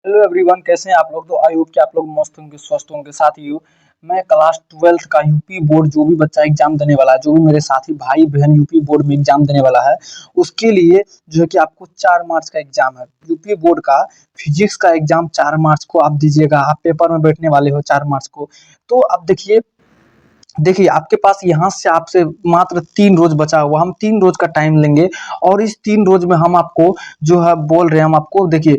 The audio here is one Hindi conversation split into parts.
हेलो एवरीवन, कैसे हैं आप लोग। तो आई होप कि आप लोग मस्त होंगे, स्वस्थ होंगे। साथ ही मैं क्लास 12th का यूपी बोर्ड, जो भी बच्चा एग्जाम देने वाला है, जो भी मेरे साथी भाई बहन यूपी बोर्ड में एग्जाम देने वाला है, उसके लिए जो है कि आपको 4 मार्च का एग्जाम है। यूपी बोर्ड का फिजिक्स का एग्जाम 4 मार्च को आप दीजिएगा। आप पेपर में बैठने वाले हो 4 मार्च को। तो अब देखिए देखिए आपके पास यहाँ से आपसे मात्र 3 रोज बचा हुआ। हम 3 रोज का टाइम लेंगे और इस 3 रोज में हम आपको जो है बोल रहे हैं, हम आपको देखिए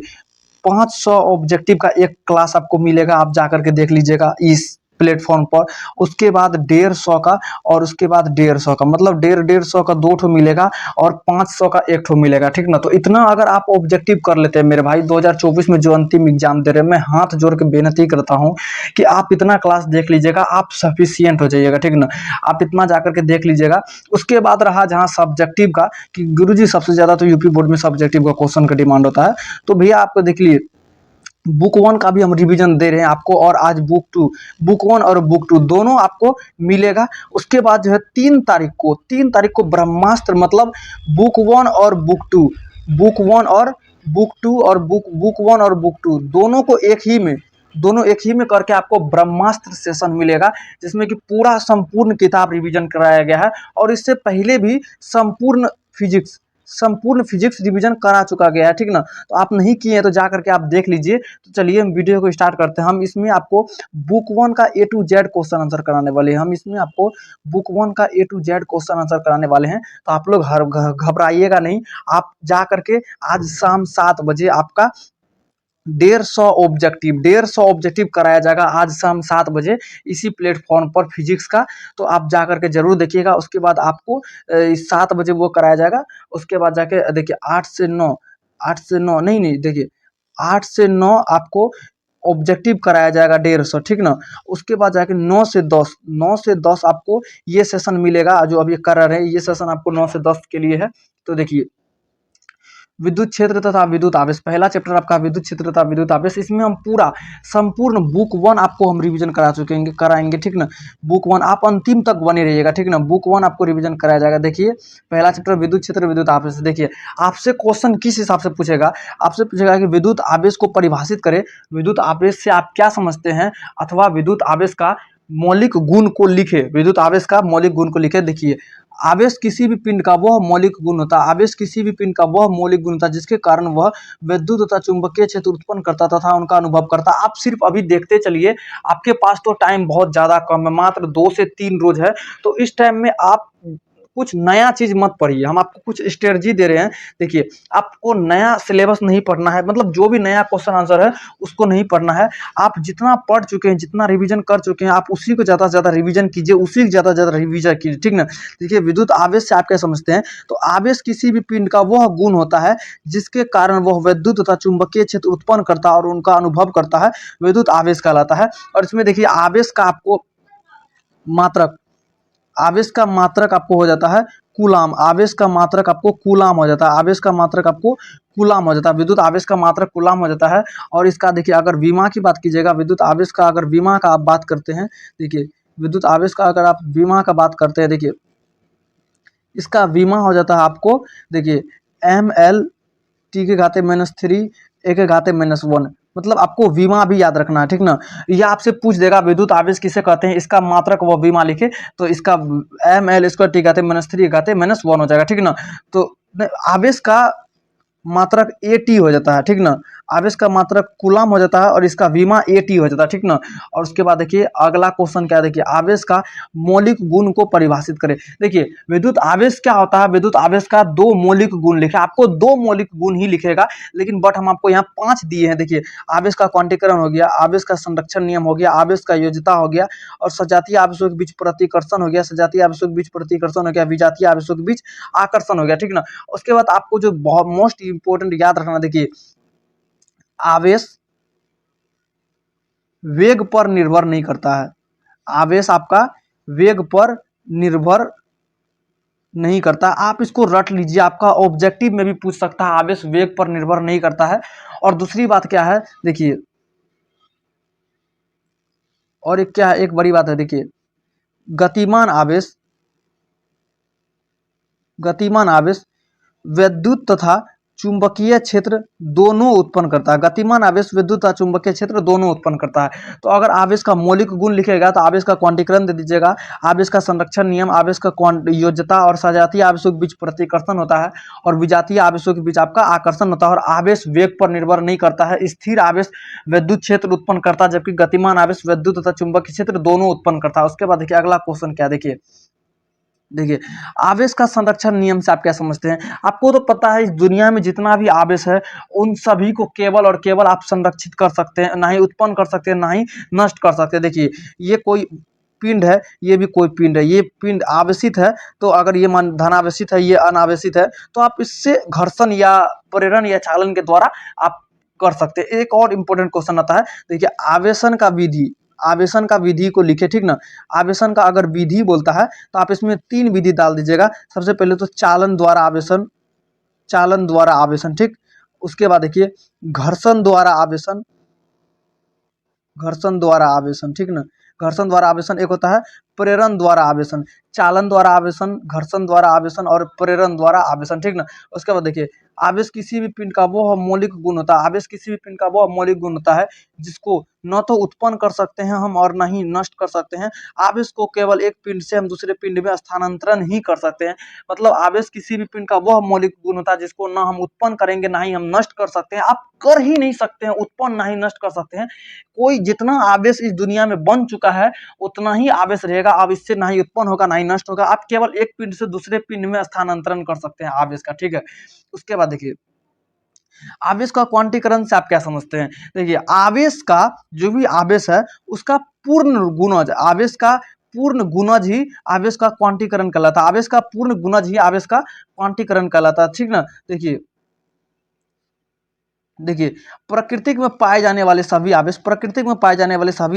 500 ऑब्जेक्टिव का एक क्लास आपको मिलेगा। आप जाकर के देख लीजिएगा इस प्लेटफॉर्म पर। उसके बाद 150 का, और उसके बाद 150 का, मतलब 150 का 2 ठो मिलेगा और 500 का 1 ठो मिलेगा। ठीक ना। तो इतना अगर आप ऑब्जेक्टिव कर लेते हैं मेरे भाई, 2024 में जो अंतिम एग्जाम दे रहे हैं, मैं हाथ जोड़ के बेनती करता हूँ कि आप इतना क्लास देख लीजिएगा, आप सफिशियंट हो जाइएगा। ठीक ना। आप इतना जाकर के देख लीजिएगा। उसके बाद रहा जहाँ सब्जेक्टिव का, कि गुरुजी सबसे ज्यादा तो यूपी बोर्ड में सब्जेक्टिव का क्वेश्चन का डिमांड होता है। तो भैया आपको देख लिए बुक 1 का भी हम रिवीजन दे रहे हैं आपको, और आज बुक 1 और बुक 2 दोनों आपको मिलेगा। उसके बाद जो है 3 तारीख को ब्रह्मास्त्र, मतलब बुक 1 और बुक 1 और बुक 2 और बुक 1 और बुक 2 दोनों एक ही में करके आपको ब्रह्मास्त्र सेशन मिलेगा, जिसमें कि पूरा संपूर्ण किताब रिवीजन कराया गया है। और इससे पहले भी संपूर्ण फिजिक्स संपूर्ण फिजिक्स रिवीजन करा चुका गया है। ठीक ना। तो आप नहीं किए हैं तो जा करके आप देख लीजिए। तो चलिए हम वीडियो को स्टार्ट करते हैं। हम इसमें आपको बुक 1 का A to Z question answer कराने वाले हैं। हम इसमें आपको बुक 1 का A to Z question answer कराने वाले हैं। तो आप लोग घबराइएगा नहीं। आप जा करके आज शाम 7 बजे आपका 150 ऑब्जेक्टिव कराया जाएगा आज शाम 7 बजे, इसी प्लेटफॉर्म पर फिजिक्स का। तो आप जा करके जरूर देखिएगा। उसके बाद आपको 7 बजे वो कराया जाएगा। उसके बाद जाके देखिए 8 से 9 नहीं नहीं, देखिए 8 से 9 आपको ऑब्जेक्टिव कराया जाएगा 150। ठीक ना। उसके बाद जाके 9 से 10 आपको ये सेशन मिलेगा। जो अभी कर रहे हैं ये सेशन आपको 9 से 10 के लिए है। तो देखिए विद्युत क्षेत्र तथा विद्युत आवेश, पहला चैप्टर आपका विद्युत क्षेत्र तथा विद्युत आवेश। इसमें हम पूरा संपूर्ण बुक 1 आपको हम रिवीजन कराएंगे। ठीक ना। बुक 1 आप अंतिम तक बने रहिएगा। ठीक ना। बुक 1 आपको रिवीजन कराया जाएगा। देखिए पहला चैप्टर विद्युत क्षेत्र विद्युत आवेश। देखिए आपसे क्वेश्चन किस हिसाब से पूछेगा। आपसे पूछेगा कि विद्युत आवेश को परिभाषित करें। विद्युत आवेश से आप क्या समझते हैं, अथवा विद्युत आवेश का मौलिक गुण को लिखे। विद्युत आवेश का मौलिक गुण को लिखे। देखिए आवेश किसी भी पिंड का वह मौलिक गुण होता है। आवेश किसी भी पिंड का वह मौलिक गुण होता है जिसके कारण वह विद्युत तथा चुंबकीय क्षेत्र उत्पन्न करता तथा उनका अनुभव करता। आप सिर्फ अभी देखते चलिए, आपके पास तो टाइम बहुत ज्यादा कम है, मात्र 2 से 3 रोज है। तो इस टाइम में आप कुछ नया चीज मत पढ़िए। हम आपको कुछ स्ट्रेटजी दे रहे हैं। देखिए आपको नया सिलेबस नहीं पढ़ना है, मतलब जो भी नया क्वेश्चन आंसर है उसको नहीं पढ़ना है। आप जितना पढ़ चुके हैं, जितना रिवीजन कर चुके हैं, आप उसी को ज्यादा से ज्यादा रिवीजन कीजिए, उसी को ज्यादा से ज्यादा रिवीजन कीजिए। ठीक ना। देखिए विद्युत आवेश से आप क्या समझते हैं। तो आवेश किसी भी पिंड का वह गुण होता है जिसके कारण वह विद्युत तथा चुंबकीय क्षेत्र उत्पन्न करता है और उनका अनुभव करता है, विद्युत आवेश कहलाता है। और इसमें देखिए मात्रक आवेश का मात्रक आपको हो जाता है कूलाम। आवेश का मात्रक आपको कूलाम हो जाता है। आवेश का मात्रक आपको कूलाम हो जाता है। विद्युत आवेश का मात्रक कूलाम हो जाता है। और इसका देखिए अगर विमा की बात कीजिएगा, विद्युत आवेश का अगर विमा का आप बात करते हैं, देखिए विद्युत आवेश का अगर आप विमा का बात करते हैं, देखिए इसका विमा हो जाता है आपको, देखिए ML T⁻³ A⁻⁻1। मतलब आपको विमा भी याद रखना है। ठीक ना। यह आपसे पूछ देगा विद्युत आवेश किसे कहते हैं, इसका मात्रक वो विमा लिखे। तो इसका ML² T⁻³ हो जाएगा। ठीक ना। तो आवेश का मात्रक AT हो जाता है। ठीक ना। आवेश का मात्रक कूलाम हो जाता है और इसका विमा AT हो जाता है। ठीक ना। और उसके बाद देखिए अगला क्वेश्चन क्या है, देखिए आवेश का मौलिक गुण को परिभाषित करें। देखिए विद्युत आवेश क्या होता है, विद्युत आवेश का 2 मौलिक गुण लिखे। आपको 2 मौलिक गुण ही लिखेगा, लेकिन बट हम आपको यहाँ 5 दिए हैं। देखिए आवेश का क्वांटीकरण हो गया, आवेश का संरक्षण नियम हो गया, आवेश का योज्यता हो गया, और सजातीय आवेशों के बीच प्रतिकर्षण हो गया, सजातीय आवेशों के बीच प्रतिकर्षण हो गया, विजातीय आवेशों के बीच आकर्षण हो गया। ठीक ना। उसके बाद आपको जो बहुत मोस्ट इंपोर्टेंट याद रखना, देखिए आवेश वेग पर निर्भर नहीं करता है। आवेश आपका वेग पर निर्भर नहीं करता। आप इसको रट लीजिए, आपका ऑब्जेक्टिव में भी पूछ सकता है, आवेश वेग पर निर्भर नहीं करता है। और दूसरी बात क्या है, देखिए और एक क्या है, एक बड़ी बात है। देखिए गतिमान आवेश विद्युत तथा चुंबकीय क्षेत्र दोनों उत्पन्न करता है। गतिमान आवेश विद्युत और चुंबकीय क्षेत्र दोनों उत्पन्न करता है। तो अगर आवेश का मौलिक गुण लिखेगा तो आवेश का क्वांटीकरण दे दीजिएगा, आवेश का संरक्षण नियम, आवेश का योज्यता और सजातीय आवेशों के बीच प्रतिकर्षण होता है और विजातीय आवेशों के बीच आपका आकर्षण होता है। और आवेश वेग पर निर्भर नहीं करता है। स्थिर आवेश विद्युत क्षेत्र उत्पन्न करता है, जबकि गतिमान आवेश विद्युत तथा चुंबकीय क्षेत्र दोनों उत्पन्न करता है। उसके बाद देखिए अगला क्वेश्चन क्या, देखिए आवेश का संरक्षण नियम से आप क्या समझते हैं। आपको तो पता है इस दुनिया में जितना भी आवेश है उन सभी को केवल और केवल आप संरक्षित कर सकते हैं, ना ही उत्पन्न कर सकते हैं, ना ही नष्ट कर सकते हैं। देखिए ये कोई पिंड है, ये भी कोई पिंड है, ये पिंड आवेशित है, तो अगर ये मान धनावेशित है, ये अनावेशित है, तो आप इससे घर्षण या प्रेरण या चालन के द्वारा आप कर सकते हैं। एक और इंपॉर्टेंट क्वेश्चन आता है, देखिए आवेशन का विधि को लिखे, ठीक ना। आवेशन का अगर विधि बोलता है तो आप इसमें 3 विधि डाल दीजिएगा। सबसे पहले तो चालन द्वारा आवेशन, ठीक। उसके बाद देखिए घर्षण द्वारा आवेशन, ठीक ना। घर्षण द्वारा आवेशन एक होता है, प्रेरण द्वारा आवेशन, चालन द्वारा आवेशन, घर्षण द्वारा आवेशन और प्रेरण द्वारा आवेशन, ठीक ना। उसके बाद देखिए आवेश किसी भी पिंड का वो मौलिक गुण होता है, आवेश किसी भी पिंड का वो मौलिक गुण होता है जिसको न तो उत्पन्न कर सकते हैं हम और न ही नष्ट कर सकते हैं। आवेश को केवल एक पिंड से हम दूसरे पिंड में स्थानांतरण ही कर सकते हैं। मतलब आवेश किसी भी पिंड का वह मौलिक गुण होता है जिसको ना हम उत्पन्न करेंगे ना ही हम नष्ट कर सकते हैं। आप कर ही नहीं सकते हैं उत्पन्न, ना ही नष्ट कर सकते हैं। कोई जितना आवेश इस दुनिया में बन चुका है उतना ही आवेश रहेगा। अब इससे ना ही उत्पन्न होगा ना ही नष्ट होगा। आप केवल एक पिंड से दूसरे पिंड में स्थानांतरण कर सकते हैं आवेश का, ठीक है। उसके बाद देखिए आवेश का क्वांटीकरण से आप क्या समझते हैं। देखिए आवेश का जो भी आवेश है उसका पूर्ण गुणज, आवेश का पूर्ण गुणज ही आवेश का क्वांटीकरण कहलाता है। आवेश का पूर्ण गुणज ही आवेश का क्वांटीकरण कहलाता है, ठीक ना। देखिए प्रकृति में पाए जाने वाले सभी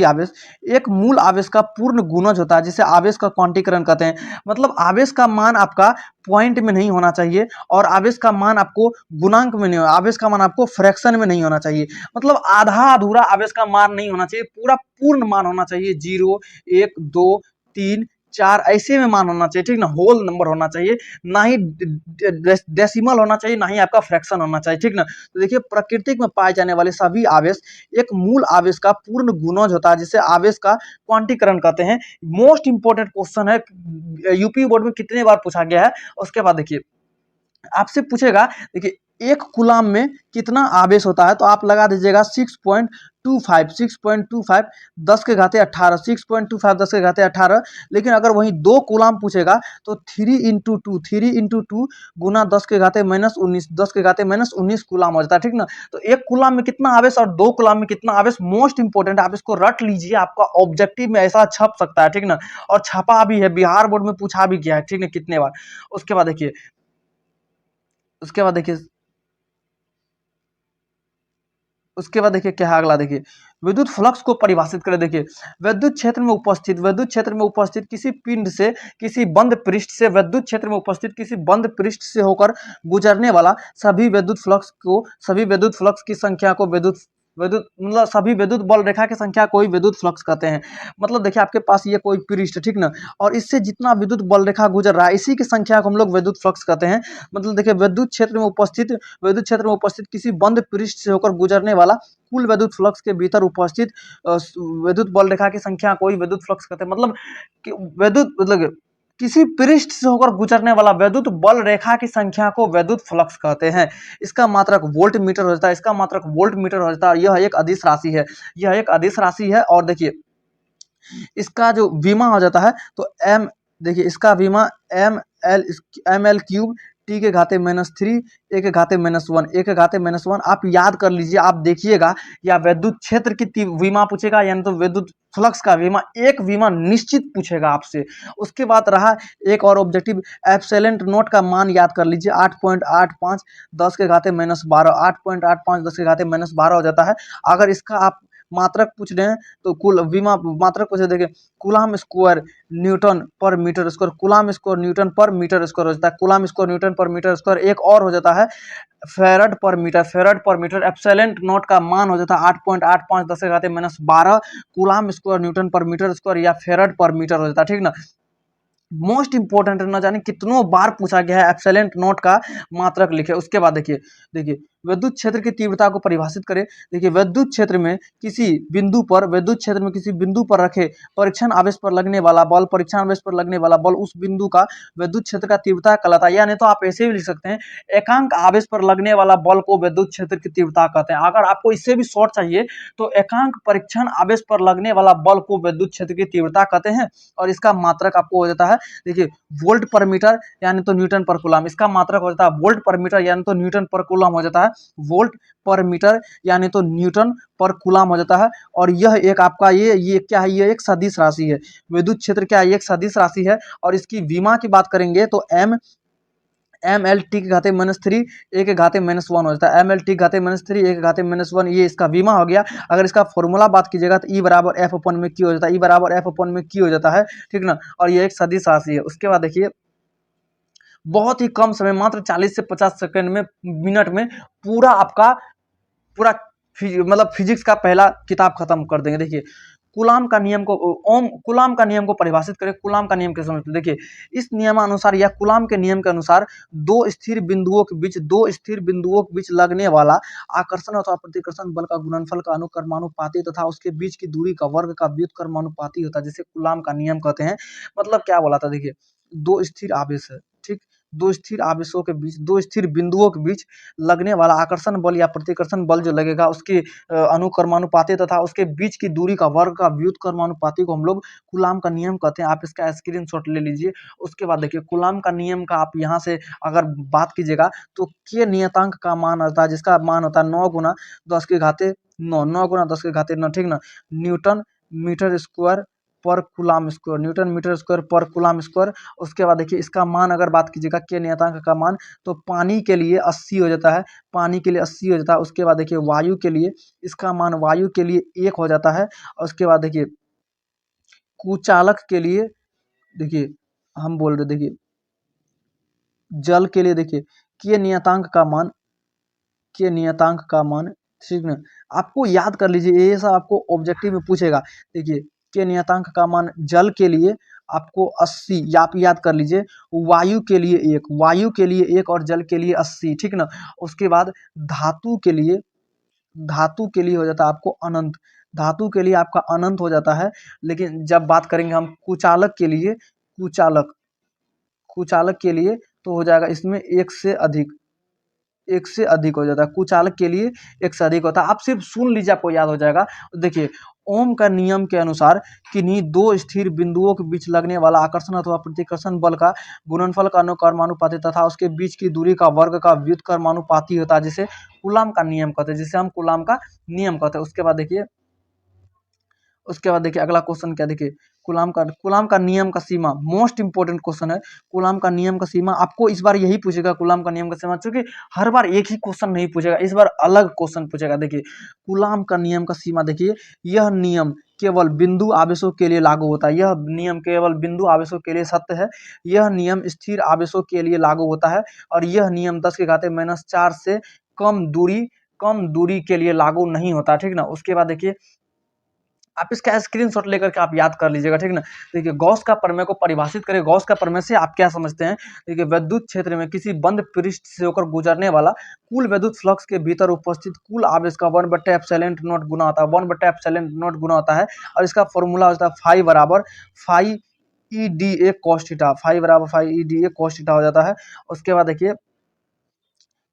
आवेश एक मूल आवेश का पूर्ण गुणज होता है जिसे आवेश का क्वांटीकरण कहते हैं। मतलब आवेश का मान आपका पॉइंट में नहीं होना चाहिए और आवेश का मान आपको गुणांक में नहीं, आवेश का मान आपको फ्रैक्शन में नहीं होना चाहिए। मतलब आधा अधूरा आवेश का मान नहीं होना चाहिए, पूरा पूर्ण मान होना चाहिए। 0 1 2 3 4 ऐसे में मान होना चाहिए, ठीक ना। होल नंबर होना चाहिए, ना ही डेसिमल होना चाहिए, ना ही आपका फ्रैक्शन होना चाहिए, ठीक ना। तो देखिए प्रकृति में पाए जाने वाले सभी आवेश एक मूल आवेश का पूर्ण गुणज होता है जिसे आवेश का क्वांटीकरण कहते हैं। मोस्ट इंपोर्टेंट क्वेश्चन है, यूपी बोर्ड में कितने बार पूछा गया है। उसके बाद देखिए आपसे पूछेगा, देखिए एक कूलाम में कितना आवेश होता है, तो आप लगा दीजिएगा 6.25 10 के घाते 18, 6.25 10 के घाते 18। लेकिन अगर वहीं 2 कूलाम पूछेगा तो 3 इंटू 2 गुना 10 के घाते -19, 10 के घाते -19 कूलाम हो जाता है, ठीक ना। तो एक कूलाम में कितना आवेश और 2 कूलाम में कितना आवेश, मोस्ट इंपोर्टेंट, आप इसको रट लीजिए, आपका ऑब्जेक्टिव में ऐसा छप सकता है, ठीक ना। और छपा भी है, बिहार बोर्ड में पूछा भी गया है, ठीक है, कितने बार। उसके बाद देखिए उसके बाद देखिए उसके बाद देखिए क्या है अगला, देखिए विद्युत फ्लक्स को परिभाषित करें। देखिए विद्युत क्षेत्र में उपस्थित किसी पिंड से किसी बंद पृष्ठ से विद्युत क्षेत्र में उपस्थित किसी बंद पृष्ठ से होकर गुजरने वाला सभी विद्युत फ्लक्स की संख्या को विद्युत विद्युत मतलब सभी विद्युत बल रेखा की संख्या को ही विद्युत फ्लक्स कहते हैं। मतलब देखिए आपके पास ये कोई पृष्ठ, ठीक ना, और इससे जितना विद्युत बल रेखा गुजर रहा है इसी की संख्या को हम लोग विद्युत फ्लक्स कहते हैं। मतलब देखिए विद्युत क्षेत्र में उपस्थित किसी बंद पृष्ठ से होकर गुजरने वाला कुल विद्युत फ्लक्स के भीतर उपस्थित विद्युत बल रेखा की संख्या को ही विद्युत फ्लक्स कहते हैं। मतलब किसी पृष्ठ से होकर गुजरने वाला विद्युत बल रेखा की संख्या को विद्युत फ्लक्स कहते हैं। इसका मात्रक वोल्ट मीटर हो जाता है। यह एक अदिश राशि है और देखिए इसका जो विमा हो जाता है तो देखिए इसका विमा एम एल क्यूब टी के घाते -3 ए के घाते -1 आप याद कर लीजिए, आप देखिएगा, या विद्युत क्षेत्र की विमा पूछेगा यानी तो विद्युत फ्लक्स का विमा, एक विमा निश्चित पूछेगा आपसे। उसके बाद रहा एक और ऑब्जेक्टिव, एप्सिलॉन नॉट का मान याद कर लीजिए 8.85 10 के घाते -12, 8.85 10 के घाते -12 हो जाता है। अगर इसका आप मात्रक पूछ रहे हैं तो कुल विमा मात्रक पूछे, देखिए कूलाम स्क्वायर न्यूटन पर metre square, coulomb square newton पर मीटर स्क्वायर हो जाता है। कूलाम स्क्वायर न्यूटन पर मीटर स्क्वायर एक और हो जाता है फेरड पर मीटर। एप्सिलॉन नॉट का मान हो जाता है 8.85 10 के घाते -12 कूलाम स्क्वायर न्यूटन पर मीटर स्क्वायर या फेरड पर मीटर हो जाता है, ठीक ना। मोस्ट इंपॉर्टेंट है, न जाने कितनों बार पूछा गया है, एप्सिलॉन नॉट का मात्रक लिखे। उसके बाद देखिए देखिए विद्युत क्षेत्र की तीव्रता को परिभाषित करें। देखिए विद्युत क्षेत्र में किसी बिंदु पर रखे परीक्षण आवेश पर लगने वाला बल, उस बिंदु का विद्युत क्षेत्र का तीव्रता कहलाता है। यानी तो आप ऐसे भी लिख सकते हैं, एकांक आवेश पर लगने वाला बल को विद्युत क्षेत्र की तीव्रता कहते हैं। अगर आपको इससे भी शॉर्ट चाहिए तो एकांक परीक्षण आवेश पर लगने वाला बल को विद्युत क्षेत्र की तीव्रता कहते हैं, और इसका मात्रक आपको हो जाता है, देखिए वोल्ट पर मीटर यानी तो न्यूटन पर कूलम। इसका मात्रक हो जाता है वोल्ट पर मीटर यानी तो न्यूटन पर कूलम हो जाता है, वोल्ट पर मीटर यानी तो न्यूटन पर कूलम हो जाता है। और यह एक आपका ये क्या है, ये एक सदिश राशि है। विद्युत क्षेत्र क्या है, एक सदिश राशि है। और इसकी विमा की बात करेंगे तो एल टी के घाते -3 ए के घाते -1 हो जाता है। एम एल टी घाते -3 ए के घाते -1, ये इसका विमा हो गया। अगर इसका फॉर्मूला बात कीजिएगा तो ई बराबर एफ अपन में क्यू हो जाता है, ई बराबर एफ अपन में क्यू हो जाता है, ठीक ना। और ये एक सदिश राशि है। उसके बाद देखिए बहुत ही कम समय, मात्र 40 से 50 सेकंड में, मिनट में पूरा आपका पूरा मतलब फिजिक्स का पहला किताब खत्म कर देंगे। देखिए कूलाम का नियम को कूलाम का नियम को परिभाषित करें। कूलाम का नियम कैसे समझते हैं, देखिए इस नियमानुसार या कूलाम के नियम के अनुसार दो स्थिर बिंदुओं के बीच लगने वाला आकर्षण अथवा प्रतिकर्षण बल का गुणनफल का अनुक्रमानुपाती तथा उसके बीच की दूरी का वर्ग का व्युत्क्रमानुपाती होता है, जिसे कूलाम का नियम कहते हैं। मतलब क्या बोला था, देखिए दो स्थिर आवेश है, ठीक, दो स्थिर बिंदुओं के बीच लगने वाला आकर्षण बल या प्रतिकर्षण बल जो लगेगा उसके अनुक्रमानुपाती तथा उसके बीच की दूरी का वर्ग का व्युत्क्रमानुपाती को हम लोग कूलाम का नियम कहते हैं। आप इसका स्क्रीनशॉट ले लीजिए। उसके बाद देखिए कूलाम का नियम का आप यहाँ से अगर बात कीजिएगा तो के नियतांक का मान होता है, जिसका मान होता है 9 गुना 10 के घाते 9, 9 गुना 10 के घाते 9, ठीक ना। न्यूटन मीटर स्क्वायर पर coulomb square, newton metre square पर कूलाम स्क्वायर। उसके बाद देखिए इसका मान अगर बात कीजिएगा के नियतांक का मान, तो पानी के लिए 80 हो जाता है, पानी के लिए 80 हो जाता है। उसके बाद देखिए वायु के लिए इसका मान वायु के लिए 1 हो जाता है। और उसके बाद देखिए कुचालक के लिए, देखिए हम बोल रहे देखिए जल के लिए, देखिए के नियतांक का मान, ठीक ना। आपको याद कर लीजिए, ये सब आपको ऑब्जेक्टिव में पूछेगा। देखिए के नियतांक का मान जल के लिए आपको 80, या आप याद कर लीजिए, वायु के लिए 1, और जल के लिए 80, ठीक ना। उसके बाद धातु के लिए हो जाता है आपको अनंत, धातु के लिए आपका अनंत हो जाता है। लेकिन जब बात करेंगे हम कुचालक के लिए तो हो जाएगा इसमें एक से अधिक हो जाता है। कुचालक के लिए एक से अधिक होता है। आप सिर्फ सुन लीजिए, आपको याद हो जाएगा। देखिए ओम का नियम के अनुसार किन्हीं दो स्थिर बिंदुओं के बीच लगने वाला आकर्षण अथवा प्रतिकर्षण बल का गुणनफल का अनुक्रमानुपाती तथा उसके बीच की दूरी का वर्ग का व्युत्क्रमानुपाती होता है, जिसे कूलाम का नियम कहते हैं, जिसे हम कूलाम का नियम कहते हैं। उसके बाद देखिए अगला क्वेश्चन क्या, देखिए कूलाम का नियम का सीमा, मोस्ट इंपोर्टेंट क्वेश्चन है। कूलाम का नियम का सीमा आपको इस बार यही पूछेगा, कूलाम का नियम का सीमा, क्योंकि हर बार एक ही क्वेश्चन नहीं पूछेगा, इस बार अलग क्वेश्चन पूछेगा। देखिए कूलाम का नियम का सीमा, देखिए यह नियम केवल बिंदु आवेशों के लिए लागू होता है, यह नियम केवल बिंदु आवेशों के लिए सत्य है। यह नियम स्थिर आवेशों के लिए लागू होता है, और यह नियम 10 के घाते -4 से कम दूरी के लिए लागू नहीं होता, ठीक ना। उसके बाद देखिए आप इसका स्क्रीनशॉट लेकर के आप याद कर लीजिएगा, ठीक ना। देखिए गॉस का प्रमेय को परिभाषित करें। गॉस का प्रमेय से आप क्या समझते हैं, देखिए विद्युत क्षेत्र में किसी बंद पृष्ठ से होकर गुजरने वाला कुल विद्युत फ्लक्स के भीतर उपस्थित कुल आवेश का 1/ε0 गुना होता है, 1/ε0 गुना होता है। और इसका फॉर्मूला होता है फाई बराबर phi E D A cos theta, phi बराबर phi E D A cos theta हो जाता है। उसके बाद देखिए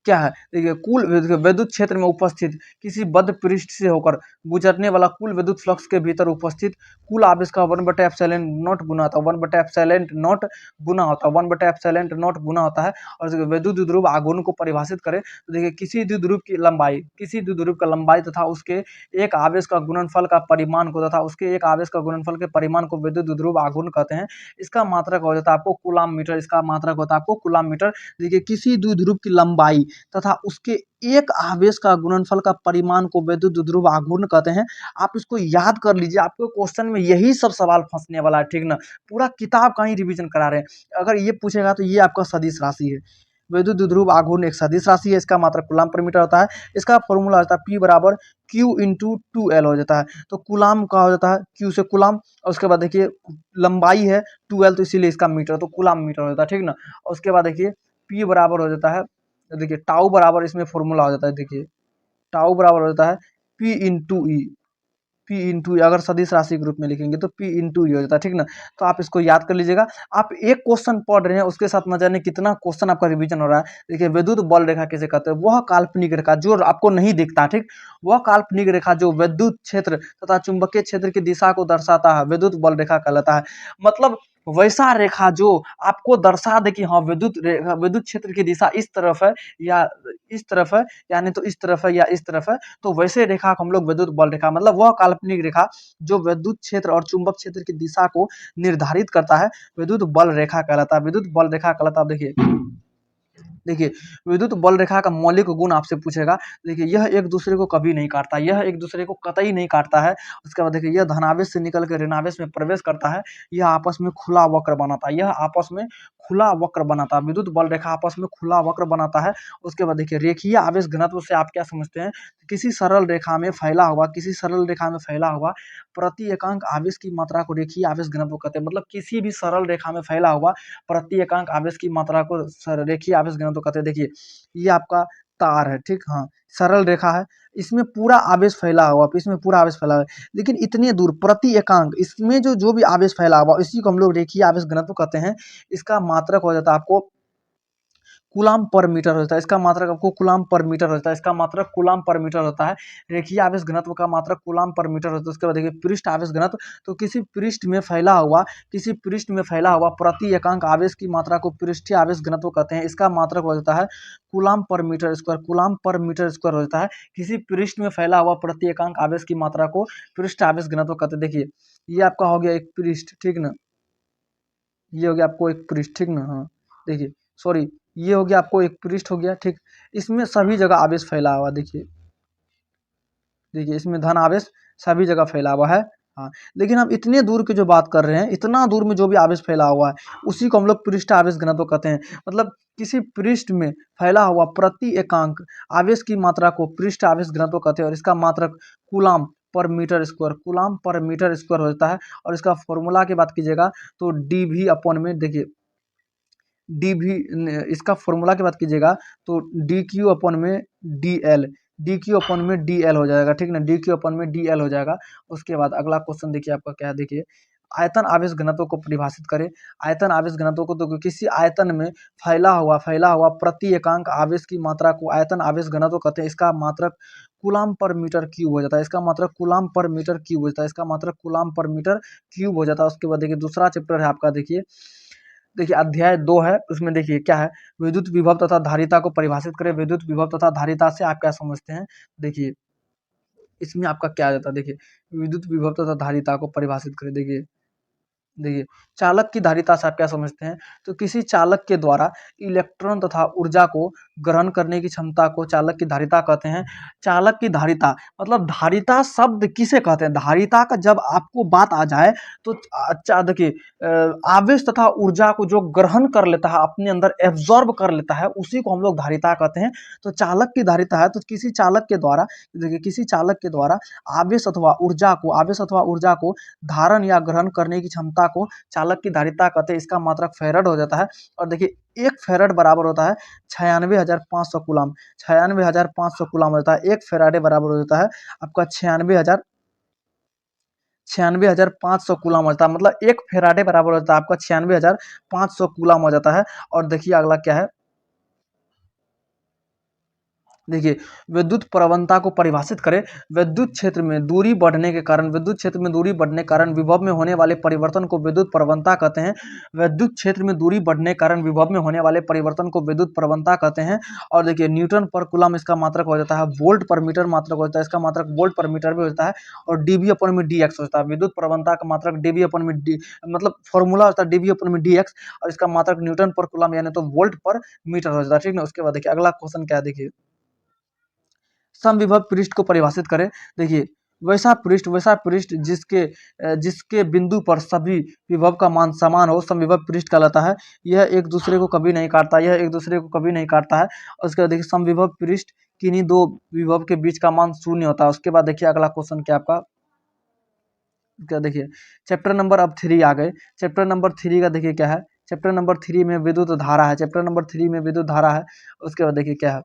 क्या है, देखिए कुल विद्युत क्षेत्र में उपस्थित किसी बद्ध पृष्ठ से होकर गुजरने वाला कुल विद्युत फ्लक्स के भीतर उपस्थित कुल आवेश का 1/ε0 गुना होता है, 1/ε0 गुना होता है, 1/ε0 गुना होता है। और विद्युत द्विध्रुव आघूर्ण को परिभाषित करें तो देखिए किसी द्विध्रुव का लंबाई तथा उसके एक आवेश का गुणनफल का परिमाण को विद्युत द्विध्रुव आघूर्ण कहते हैं। इसका मात्रक हो जाता है आपको कूलाम मीटर, इसका मात्रक होता है आपको कूलाम मीटर। देखिए किसी द्विध्रुव की लंबाई तथा उसके एक आवेश का गुणनफल का परिमाण को विद्युत द्विध्रुव आघूर्ण कहते हैं। आप इसको याद कर लीजिए, आपको क्वेश्चन में यही सब सवाल फंसने वाला है, ठीक ना। पूरा किताब का ही रिवीजन करा रहे हैं। अगर ये पूछेगा तो ये आपका सदिश राशि है। विद्युत द्विध्रुव आघूर्ण एक सदिश राशि है, इसका मात्रक कूलाम पर मीटर होता है। इसका फॉर्मूला होता है P बराबर Q इंटू 2L हो जाता है। तो कूलाम का हो जाता है Q से कूलाम, और उसके बाद देखिए लंबाई है 2L, तो इसीलिए इसका मीटर, तो कूलाम मीटर हो जाता है, ठीक ना। और उसके बाद देखिए P बराबर हो जाता है, देखिए टाउ बराबर इसमें फॉर्मूला हो जाता है, देखिए टाउ बराबर हो जाता है P इंटू ई, पी इंटू, अगर सदिश राशि के रूप में लिखेंगे तो पी इंटू हो जाता है, ठीक ना। तो आप इसको याद कर लीजिएगा। आप एक क्वेश्चन पढ़ रहे हैं, उसके साथ न जाने कितना क्वेश्चन आपका रिवीजन हो रहा है। देखिए विद्युत बल रेखा किसे कहते हैं, वह काल्पनिक रेखा जो आपको नहीं दिखता, ठीक, वह काल्पनिक रेखा जो विद्युत क्षेत्र तथा चुंबकीय क्षेत्र की दिशा को दर्शाता है, विद्युत बल रेखा कहलाता है। मतलब वैसा रेखा जो आपको दर्शा दे कि हाँ विद्युत क्षेत्र की दिशा इस तरफ है या इस तरफ है, यानी तो इस तरफ है या इस तरफ है, तो वैसे रेखा को हम लोग विद्युत बल रेखा, मतलब वह काल्पनिक रेखा जो विद्युत क्षेत्र और चुंबक क्षेत्र की दिशा को निर्धारित करता है, विद्युत बल रेखा कहलाता है, विद्युत बल रेखा कहलाता है। देखिए देखिए विद्युत बल रेखा का मौलिक गुण आपसे पूछेगा। देखिए यह एक दूसरे को कभी नहीं काटता, यह एक दूसरे को कतई नहीं काटता है। उसके बाद देखिए यह धनावेश से निकल के ऋणावेश में प्रवेश करता है, यह आपस में खुला वक्र बनाता है, यह आपस में खुला वक्र बनाता है, विद्युत बल रेखा आपस में खुला वक्र बनाता है। उसके बाद देखिए रेखीय आवेश घनत्व से आप क्या समझते हैं, किसी सरल रेखा में फैला हुआ, किसी सरल रेखा में फैला हुआ प्रति एकांक आवेश की मात्रा को रेखीय आवेश घनत्व कहते हैं। मतलब किसी भी सरल रेखा में फैला हुआ प्रति एकांक आवेश की मात्रा को रेखीय आवेश घनत्व कहते हैं। देखिए ये आपका तार है, ठीक, हाँ सरल रेखा है, इसमें पूरा आवेश फैला हुआ, इसमें पूरा आवेश फैला हुआ है, लेकिन इतने दूर प्रति एकांक इसमें जो भी आवेश फैला हुआ इसी को हम लोग रेखीय आवेश घनत्व कहते हैं। इसका मात्रक हो जाता है आपको कूलाम पर मीटर होता है, इसका मात्रक आपको कूलाम पर मीटर होता है, इसका मात्रक कूलाम पर मीटर होता है। रेखीय आवेश घनत्व का मात्रक कूलाम पर मीटर होता है। उसके बाद देखिए पृष्ठ आवेश घनत्व, तो किसी पृष्ठ में फैला हुआ प्रति एकांक आवेश की मात्रा को पृष्ठीय आवेश घनत्व कहते हैं। इसका मात्रक हो जाता है कूलाम पर मीटर स्क्वायर, कूलाम पर मीटर स्क्वायर हो जाता है। किसी पृष्ठ में फैला हुआ प्रति एकांक आवेश की मात्रा को पृष्ठ आवेश घनत्व कहते हैं। देखिए ये आपका हो गया एक पृष्ठ, ठीक ना, ये हो गया आपको एक पृष्ठ, ठीक ना, हाँ देखिए सॉरी, ये हो गया आपको एक पृष्ठ हो गया, ठीक। इसमें सभी जगह आवेश फैला हुआ, देखिए देखिए इसमें धन आवेश सभी जगह फैला हुआ है, हाँ। लेकिन हम इतने दूर की जो बात कर रहे हैं, इतना दूर में जो भी आवेश फैला हुआ है उसी को हम लोग पृष्ठ आवेश घनत्व कहते हैं। मतलब किसी पृष्ठ में फैला हुआ प्रति एकांक आवेश की मात्रा को पृष्ठ आवेश घनत्व कहते हैं, और इसका मात्रक कूलाम पर मीटर स्क्वायर, कूलाम पर मीटर स्क्वायर होता है। और इसका फॉर्मूला की बात कीजिएगा तो डी भी अपॉन में, देखिए डी भी, इसका फॉर्मूला की बात कीजिएगा तो डी क्यू अपन में डी एल, डी क्यू अपन में डी एल हो जाएगा, ठीक ना, डी क्यू अपन में डी एल हो जाएगा। उसके बाद अगला क्वेश्चन देखिए आपका क्या है, देखिए आयतन आवेश घनत्व को परिभाषित करें। आयतन आवेश घनत्व को, तो किसी आयतन में फैला हुआ प्रति एकांक आवेश की मात्रा को आयतन आवेश घनत्व कहते हैं। इसका मात्रक कूलाम पर मीटर क्यूब हो जाता है, इसका मात्रक कूलाम पर मीटर क्यूब हो जाता है, इसका मात्रक कूलाम पर मीटर क्यूब हो जाता है। उसके बाद देखिए दूसरा चैप्टर है आपका, देखिए अध्याय 2 है, उसमें देखिए क्या है, विद्युत विभव तथा धारिता को परिभाषित करें। विद्युत विभव तथा धारिता से आप क्या समझते हैं, देखिए इसमें आपका क्या आ जाता है, देखिए विद्युत विभव तथा धारिता को परिभाषित करें। देखिए देखिए चालक की धारिता से आप क्या समझते हैं, तो किसी चालक के द्वारा इलेक्ट्रॉन तथा ऊर्जा को ग्रहण करने की क्षमता को चालक की धारिता कहते हैं। चालक की धारिता, मतलब धारिता शब्द किसे कहते हैं, धारिता का जब आपको बात आ जाए तो अच्छा देखिए आवेश तथा ऊर्जा को जो ग्रहण कर लेता है, अपने अंदर एब्जॉर्ब कर लेता है, उसी को हम लोग धारिता कहते हैं। तो चालक की धारिता है, तो किसी चालक के द्वारा, देखिए किसी चालक के द्वारा आवेश अथवा ऊर्जा को धारण या ग्रहण करने की क्षमता को चालक की धारिता कहते हैं। इसका मात्रक फैराड हो जाता है। और देखिए 1 फैराड बराबर होता है 96,500 कूलाम, 96,500 कूलाम होता है। 1 फैराडे बराबर हो जाता है आपका 96,500 कूलाम होता है। मतलब 1 फैराडे बराबर होता है आपका 96,500 कूलाम हो जाता है। और देखिए अगला क्या है, देखिए विद्युत प्रवणता को परिभाषित करें। विद्युत क्षेत्र में दूरी बढ़ने के कारण विभव में होने वाले परिवर्तन को विद्युत प्रवणता कहते हैं। विद्युत क्षेत्र में दूरी बढ़ने के कारण विभव में होने वाले परिवर्तन को विद्युत प्रवणता कहते हैं। और देखिए न्यूटन पर कूलम इसका मात्रक हो जाता है, वोल्ट पर मीटर मात्रक होता है, इसका मात्रक वोल्ट पर मीटर भी होता है। और डीबी अपन में डी एक्स होता है, विद्युत प्रवणता का मात्रक डीबी अपन में डी, मतलब फॉर्मूला होता है डीबी अपन में डी एक्स, और इसका मात्रक न्यूटन पर कूलम यानी तो वोल्ट पर मीटर हो जाता है, ठीक ना। उसके बाद देखिए अगला क्वेश्चन क्या है, देखिए समविभव पृष्ठ को परिभाषित करें। देखिए वैसा पृष्ठ जिसके बिंदु पर सभी विभव का मान समान हो समविभव पृष्ठ कहलाता है। यह एक दूसरे को कभी नहीं काटता, यह एक दूसरे को कभी नहीं काटता है। उसके बाद देखिए समविभव पृष्ठ किन्हीं दो विभव के बीच का मान शून्य होता है। उसके बाद देखिए अगला क्वेश्चन क्या आपका, क्या देखिए चैप्टर नंबर अब 3 आ गए। चैप्टर नंबर 3 का देखिए क्या है, चैप्टर नंबर 3 में विद्युत धारा है, चैप्टर नंबर 3 में विद्युत धारा है। उसके बाद देखिए क्या है,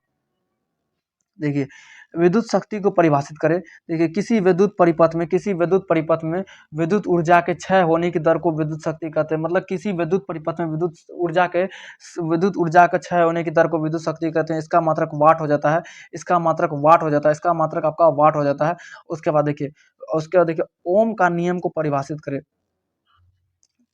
देखिए विद्युत शक्ति को परिभाषित करें। देखिए किसी विद्युत परिपथ में विद्युत ऊर्जा के क्षय होने की दर को विद्युत शक्ति कहते हैं। मतलब किसी विद्युत परिपथ में विद्युत ऊर्जा के क्षय होने की दर को विद्युत शक्ति कहते हैं। इसका मात्रक वाट हो जाता है, इसका मात्रक वाट हो जाता है, इसका मात्रक आपका वाट हो जाता है। उसके बाद देखिए ओम का नियम को परिभाषित करें।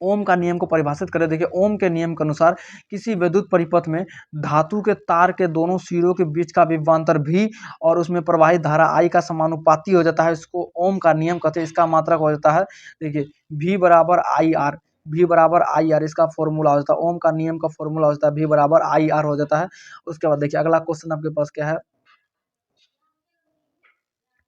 ओम का नियम को परिभाषित करें। देखिए ओम के नियम के अनुसार किसी विद्युत परिपथ में धातु के तार के दोनों सिरों के बीच का विभवांतर भी और उसमें प्रवाहित धारा I का समानुपाती हो जाता है। इसको ओम का नियम कहते हैं। इसका मात्रक हो जाता है, देखिए V बराबर आई आर, V बराबर आई आर इसका फॉर्मूला हो जाता है। ओम का नियम का फॉर्मूला हो जाता है V बराबर आई आर हो जाता है। उसके बाद देखिए अगला क्वेश्चन आपके पास क्या है,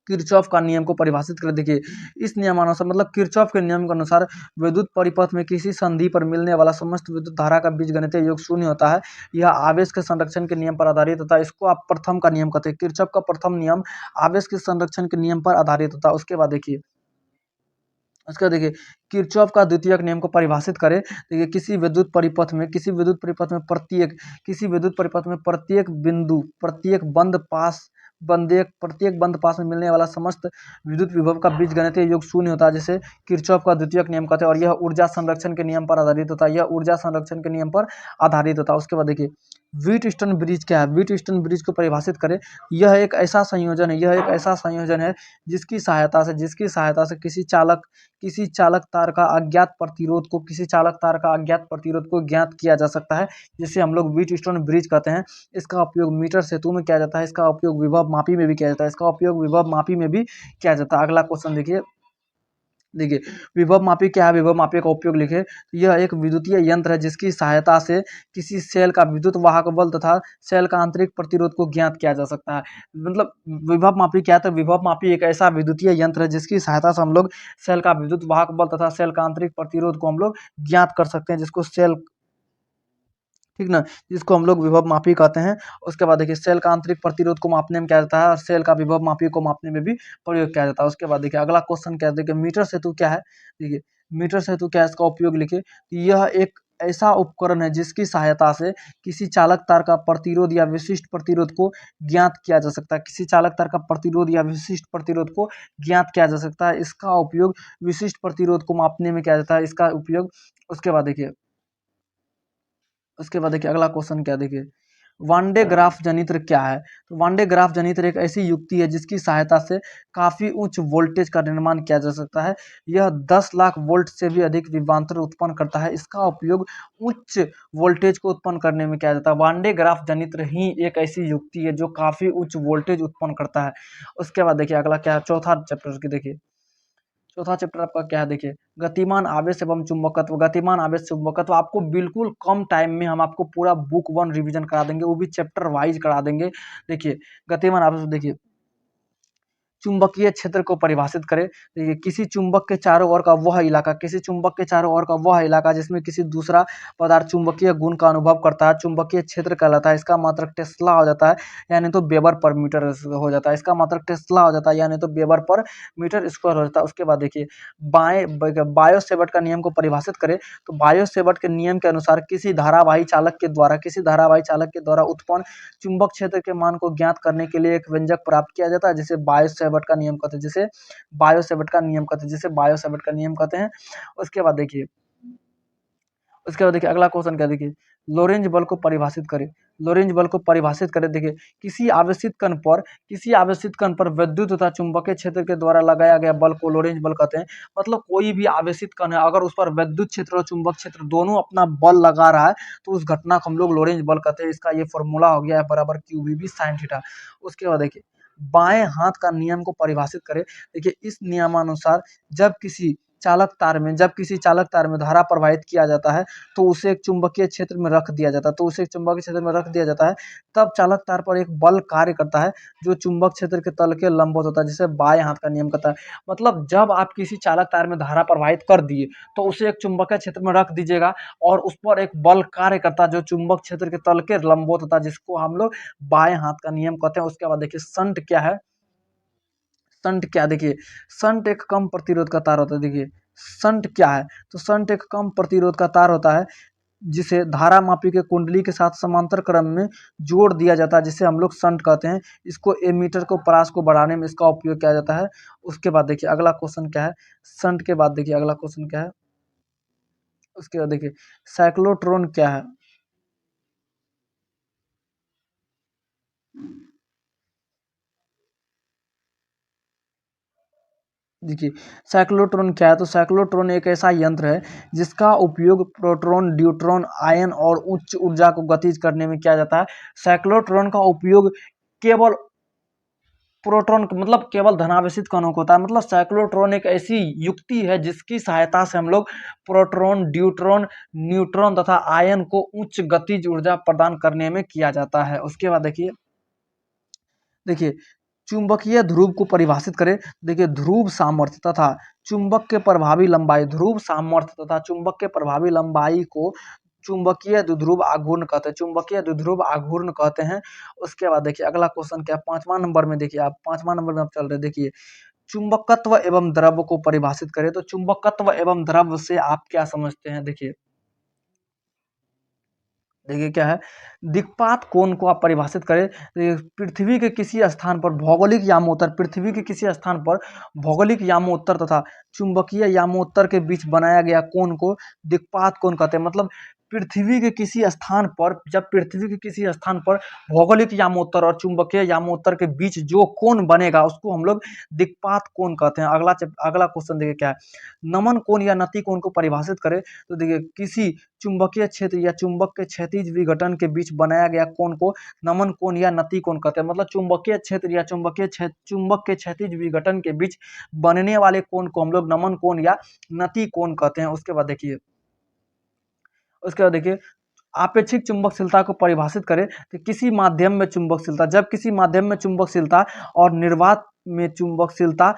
किरचॉफ का नियम को परिभाषित कर। देखिए इस नियमानुसार मतलब किरचॉफ के नियम के अनुसार विद्युत परिपथ में किसी संधि पर मिलने वाला समस्त विद्युत धारा का बीजगणितीय योग शून्य होता है। यह आवेश के संरक्षण के नियम पर आधारित होता है। इसको आप प्रथम का नियम कहते हैं। किरचॉफ का प्रथम नियम आवेश के संरक्षण के नियम पर आधारित होता है। उसका देखिए किरचॉफ का द्वितीयक नियम को परिभाषित करें। देखिए किसी विद्युत परिपथ में प्रत्येक बिंदु प्रत्येक बंद पास में मिलने वाला समस्त विद्युत विभव का बीजगणितीय योग शून्य होता है, जिसे किरचॉफ का द्वितीयक नियम कहते हैं। और यह ऊर्जा संरक्षण के नियम पर आधारित होता है, उसके बाद देखिए व्हीटस्टोन ब्रिज क्या है, व्हीटस्टोन ब्रिज को परिभाषित करें। यह एक ऐसा संयोजन है जिसकी सहायता से किसी चालक तार का अज्ञात प्रतिरोध को ज्ञात किया जा सकता है, जिसे हम लोग व्हीटस्टोन ब्रिज कहते हैं। इसका उपयोग मीटर सेतु में किया जाता है, इसका उपयोग विभव मापी में भी किया जाता है। अगला क्वेश्चन देखिए विभव मापी क्या है, विभव मापी का उपयोग लिखे। यह एक विद्युतीय यंत्र है जिसकी सहायता से किसी सेल का विद्युत वाहक बल तथा सेल का आंतरिक प्रतिरोध को ज्ञात किया जा सकता है। मतलब विभव मापी क्या है, तो विभव मापी एक ऐसा विद्युतीय यंत्र है जिसकी सहायता से हम लोग सेल का विद्युत वाहक बल तथा सेल का आंतरिक प्रतिरोध को हम लोग ज्ञात कर सकते हैं, ठीक ना, जिसको हम लोग विभव मापी कहते हैं। उसके बाद देखिए सेल का आंतरिक प्रतिरोध को मापने में क्या जाता है और सेल का विभव मापी को मापने में भी प्रयोग किया जाता है। उसके बाद देखिए अगला क्वेश्चन क्या है, देखिए मीटर सेतु क्या है। देखिए मीटर सेतु क्या है, इसका उपयोग लिखिए। यह एक ऐसा उपकरण है जिसकी सहायता से किसी चालक तार का प्रतिरोध या विशिष्ट प्रतिरोध को ज्ञात किया जा सकता है, इसका उपयोग विशिष्ट प्रतिरोध को मापने में किया जाता है, इसका उपयोग। उसके बाद देखिए अगला क्वेश्चन क्या, देखिए वांडे ग्राफ जनित्र क्या है। तो वांडे ग्राफ जनित्र एक ऐसी युक्ति है जिसकी सहायता से काफी उच्च वोल्टेज का निर्माण किया जा सकता है। यह 10 लाख वोल्ट से भी अधिक विभवांतर उत्पन्न करता है। इसका उपयोग उच्च वोल्टेज को उत्पन्न करने में किया जाता है। वांडे ग्राफ जनित्र ही एक ऐसी युक्ति है जो काफी उच्च वोल्टेज उत्पन्न करता है। उसके बाद देखिए अगला क्या है, चौथा चैप्टर आपका क्या है, देखिए गतिमान आवेश एवं चुंबकत्व। आपको बिल्कुल कम टाइम में हम आपको पूरा बुक 1 रिवीजन करा देंगे, वो भी चैप्टर वाइज करा देंगे। देखिए गतिमान आवेश, देखिए चुंबकीय क्षेत्र को परिभाषित करें। देखिए किसी चुंबक के चारों ओर का वह इलाका जिसमें किसी दूसरा पदार्थ चुंबकीय गुण का अनुभव करता है, चुंबकीय क्षेत्र कहलाता है। इसका मात्रक टेस्ला हो जाता है, यानी तो वेबर पर मीटर हो जाता है। इसका मात्रक टेस्ला हो जाता है, यानी तो वेबर पर मीटर स्क्वायर हो जाता है। उसके बाद देखिए बायो सेवर्ट का नियम को परिभाषित करें। तो बायो सेवर्ट के नियम के अनुसार किसी धारावाही चालक के द्वारा उत्पन्न चुंबक क्षेत्र के मान को ज्ञात करने के लिए एक व्यंजक प्राप्त किया जाता है, जिसे बायो सेवर्ट का नियम कहते हैं। उसके बाद देखिए अगला क्वेश्चन क्या, देखिए लोरेंज बल को परिभाषित करें। देखिए किसी आवेशित कण पर विद्युत तथा चुंबकीय क्षेत्र के द्वारा लगाया गया बल को लोरेंज बल कहते हैं। मतलब कोई भी आवेशित कण है, अगर उस पर विद्युत क्षेत्र और चुंबक क्षेत्र दोनों अपना बल लगा रहा है तो उस घटना को हम लोग लोरेंज बल कहते हैं। इसका ये फॉर्मूला हो गया है बराबर QVB sin थीटा। उसके बाद देखिए बाएं हाथ का नियम को परिभाषित करें। देखिए इस नियमानुसार जब किसी चालक तार में, जब किसी चालक तार में धारा प्रवाहित किया जाता है तो उसे एक चुंबकीय क्षेत्र में रख दिया जाता है, तो उसे एक चुंबकीय क्षेत्र में रख दिया जाता है, तब चालक तार पर एक बल कार्य करता है जो चुंबक क्षेत्र के तल के लंबवत होता है, जिसे बाएं हाथ का नियम कहता है। मतलब जब आप किसी चालक तार में धारा प्रवाहित कर दिए तो उसे एक चुंबकीय क्षेत्र में रख दीजिएगा और उस पर एक बल कार्य करता है जो चुंबक क्षेत्र के तल के लंबवत होता है, जिसको हम लोग बाएं हाथ का नियम कहते हैं। उसके बाद देखिए संट क्या है, संट क्या, देखिए संट एक कम प्रतिरोध का तार होता है। देखिए संट क्या है, तो संट एक कम प्रतिरोध का तार होता है जिसे धारा मापी के कुंडली के साथ समांतर क्रम में जोड़ दिया जाता है, जिसे हम लोग संट कहते हैं। इसको एमीटर को परास को बढ़ाने में इसका उपयोग किया जाता है। उसके बाद देखिए अगला क्वेश्चन क्या है, संट के बाद देखिए अगला क्वेश्चन क्या है, उसके बाद देखिए साइक्लोट्रॉन क्या है। देखिए साइक्लोट्रॉन क्या है, तो साइक्लोट्रॉन एक ऐसा यंत्र है जिसका उपयोग प्रोटॉन, न्यूट्रॉन, आयन और उच्च ऊर्जा को गतिज करने में किया जाता है। साइक्लोट्रॉन का उपयोग केवल प्रोटॉन मतलब केवल धनावेशित कणों को होता है। मतलब साइक्लोट्रॉन एक ऐसी युक्ति है जिसकी सहायता से हम लोग प्रोटॉन, ड्यूट्रॉन, न्यूट्रॉन तथा आयन को उच्च गतिज ऊर्जा प्रदान करने में किया जाता है। उसके बाद देखिए, देखिए चुंबकीय ध्रुव को परिभाषित करें। देखिए ध्रुव सामर्थ्य तथा चुंबक के प्रभावी लंबाई, ध्रुव सामर्थ्य तथा चुंबक के प्रभावी लंबाई को चुंबकीय द्विध्रुव आघूर्ण कहते हैं, चुंबकीय द्विध्रुव आघूर्ण कहते हैं। उसके बाद देखिए अगला क्वेश्चन क्या है, पांचवा नंबर में, देखिए आप पांचवा नंबर में आप चल रहे, देखिए चुंबकत्व एवं द्रव्य को परिभाषित करें। तो चुंबकत्व एवं द्रव्य से आप क्या समझते हैं, देखिए देखिए क्या है, दिक्पात कोण को आप परिभाषित करें। पृथ्वी के किसी स्थान पर भौगोलिक यामोत्तर, पृथ्वी के किसी स्थान पर भौगोलिक यामोत्तर तथा चुंबकीय यामोत्तर के बीच बनाया गया कोण को दिक्पात कोण कहते हैं। मतलब पृथ्वी के किसी स्थान पर, जब पृथ्वी के किसी स्थान पर भौगोलिक यामोत्तर और चुंबकीय यामोत्तर के बीच जो कोण बनेगा उसको हम लोग दिक्पात कोण कहते हैं। अगला क्वेश्चन देखिए क्या है, नमन कोण या नति कोण को परिभाषित करें। तो देखिए किसी चुंबकीय क्षेत्र या चुंबक के क्षैतिज विघटन के बीच बनाया गया कोण को नमन कोण या नति कोण कहते हैं। मतलब चुंबकीय क्षेत्र या चुंबक के क्षैतिज विघटन के बीच बनने वाले कोण को हम लोग नमन कोण या नति कोण कहते हैं। उसके बाद देखिए आपेक्षिक चुंबकशीलता को परिभाषित करें। तो किसी माध्यम में चुंबकशीलता, जब किसी माध्यम में चुंबकशीलता और निर्वात में चुंबकशीलता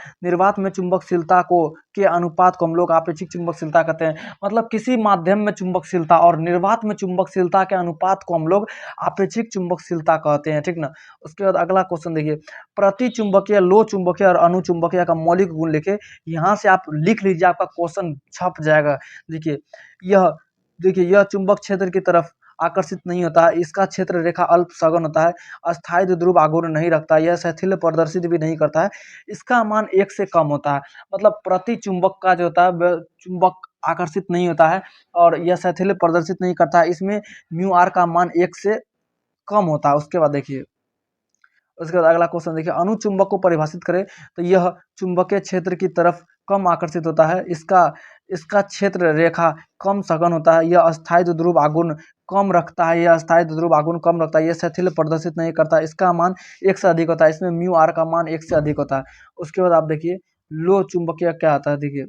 को के अनुपात को हम लोग आपेक्षिक चुंबकशीलता कहते हैं। मतलब किसी माध्यम में चुंबकशीलता और निर्वात में चुंबकशीलता के अनुपात को हम लोग आपेक्षिक चुंबकशीलता कहते हैं, ठीक ना। उसके बाद अगला क्वेश्चन देखिए, प्रति चुंबकीय, लो चुंबकीय और अनुचुंबकीय का मौलिक गुण लिखे। यहाँ से आप लिख लीजिए, आपका क्वेश्चन छप जाएगा। देखिए यह देखिए यह चुंबक क्षेत्र की तरफ आकर्षित नहीं होता है, इसका क्षेत्र रेखा अल्प सघन होता है, अस्थायी द्विध्रुव आघूर्ण नहीं रखता, यह शैथिल्य प्रदर्शित भी नहीं करता है, इसका मान 1 से कम होता है। मतलब प्रति चुंबक का जो होता है वह चुंबक आकर्षित नहीं होता है और यह शैथिल्य प्रदर्शित नहीं करता है, इसमें म्यू आर का मान 1 से कम होता है। उसके बाद अगला क्वेश्चन देखिए, अनुचुंबक को परिभाषित करें। तो यह चुंबकीय क्षेत्र की तरफ कम आकर्षित होता है, इसका इसका क्षेत्र रेखा कम सघन होता है, यह अस्थायी द्विध्रुव आघूर्ण कम रखता है, यह शैथिल्य प्रदर्शित नहीं करता, इसका मान 1 से अधिक होता है, इसमें म्यू आर का मान 1 से अधिक होता है। उसके बाद आप देखिए लो चुंबकीय क्या आता है। देखिए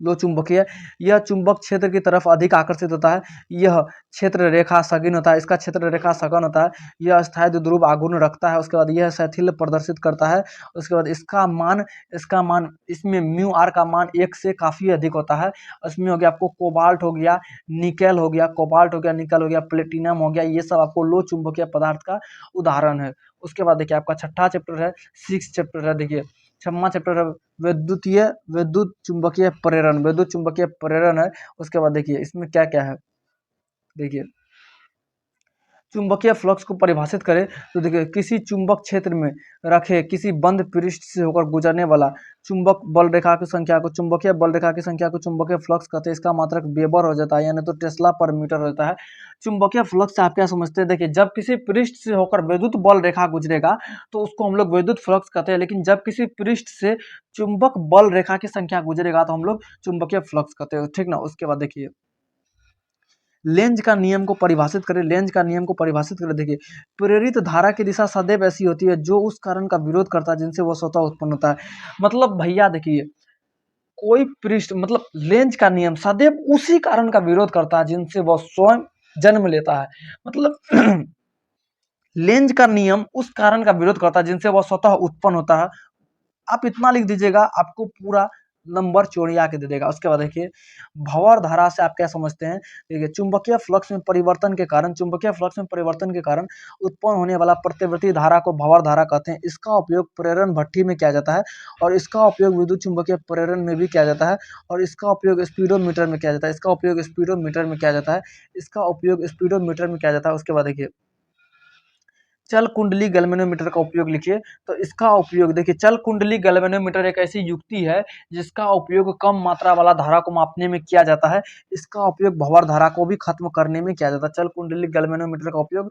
लो चुंबकीय, यह चुंबक क्षेत्र की तरफ अधिक आकर्षित होता है, यह क्षेत्र रेखा सघन होता है, इसका क्षेत्र रेखा सघन होता है, यह अस्थायी द्विध्रुव आघूर्ण रखता है। उसके बाद यह शैथिल्य प्रदर्शित करता है। उसके बाद इसका मान इसमें म्यू आर का मान 1 से काफ़ी अधिक होता है। इसमें हो गया आपको कोबाल्ट हो गया, निकेल हो गया, निकल हो गया, प्लेटिनम हो गया, ये सब आपको लो चुंबकीय पदार्थ का उदाहरण है। उसके बाद देखिए आपका छठा चैप्टर है, 6 चैप्टर है। देखिए छठवां चैप्टर है विद्युत चुंबकीय प्रेरण है। उसके बाद देखिए इसमें क्या क्या है, देखिए चुंबकीय फ्लक्स को परिभाषित करें। तो देखिए किसी चुंबक क्षेत्र में रखे किसी बंद पृष्ठ से होकर गुजरने वाला चुंबक बल रेखा की संख्या को चुंबकीय बल रेखा की संख्या को चुंबकीय फ्लक्स कहते हैं, इसका मात्रक वेबर हो जाता है, यानी तो टेस्ला पर मीटर होता है। चुंबकीय फ्लक्स से आप क्या समझते हैं, देखिए जब किसी पृष्ठ से होकर विद्युत बल रेखा गुजरेगा तो उसको हम लोग विद्युत फ्लक्स कहते हैं, लेकिन जब किसी पृष्ठ से चुंबक बल रेखा की संख्या गुजरेगा तो हम लोग चुंबकीय फ्लक्स कहते हैं, ठीक ना। उसके बाद देखिए लेंज का नियम को परिभाषित करें। देखिए प्रेरित धारा की दिशा सदैव ऐसी होती है जो उस कारण का विरोध करता है जिनसे वह स्वतः उत्पन्न होता है। मतलब भैया देखिए कोई पृष्ठ मतलब लेंज का नियम सदैव उसी कारण का विरोध करता है जिनसे वह स्वयं जन्म लेता है। मतलब लेंज का नियम उस कारण का विरोध करता है जिनसे वह स्वतः उत्पन्न होता है। आप इतना लिख दीजिएगा, आपको पूरा नंबर चोरिया के दे देगा। उसके बाद देखिए भंवर धारा से आप क्या समझते हैं। देखिए चुंबकीय फ्लक्स में परिवर्तन के कारण उत्पन्न होने वाला प्रत्यावर्ती धारा को भंवर धारा कहते हैं। इसका उपयोग प्रेरण भट्ठी में किया जाता है और इसका उपयोग विद्युत चुंबकीय प्रेरण में भी किया जाता है और इसका उपयोग स्पीडोमीटर में किया जाता है। उसके बाद देखिए चल कुंडली गैल्वेनोमीटर का उपयोग लिखिए। तो इसका उपयोग देखिए, चल कुंडली गैल्वेनोमीटर एक ऐसी युक्ति है जिसका उपयोग कम मात्रा वाला धारा को मापने में किया जाता है। इसका उपयोग भंवर धारा को भी खत्म करने में किया जाता है। चल कुंडली गैल्वेनोमीटर का उपयोग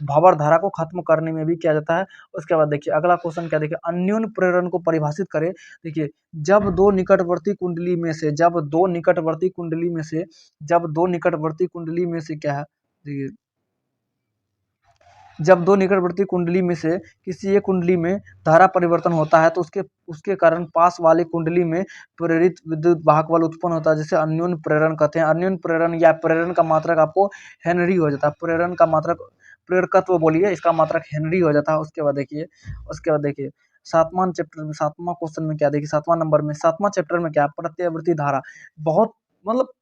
भंवर धारा को खत्म करने में भी किया जाता है। उसके बाद देखिए अगला क्वेश्चन क्या, देखिए अन्योन्य प्रेरण को परिभाषित करें। देखिए जब दो निकटवर्ती कुंडली में से क्या है, देखिए जब दो निकटवर्ती कुंडली में से किसी एक कुंडली में धारा परिवर्तन होता है तो उसके कारण पास वाली कुंडली में प्रेरित विद्युत वाहक बल उत्पन्न होता है, जिसे अन्योन्य प्रेरण कहते हैं। अन्योन्य प्रेरण या प्रेरण का मात्रक आपको हेनरी हो जाता है। प्रेरण का मात्रक, प्रेरकत्व बोलिए, इसका मात्रक हेनरी हो जाता है। उसके बाद देखिए सातवां क्वेश्चन में क्या, देखिए सातवां चैप्टर में क्या, प्रत्यावर्ती धारा। बहुत मतलब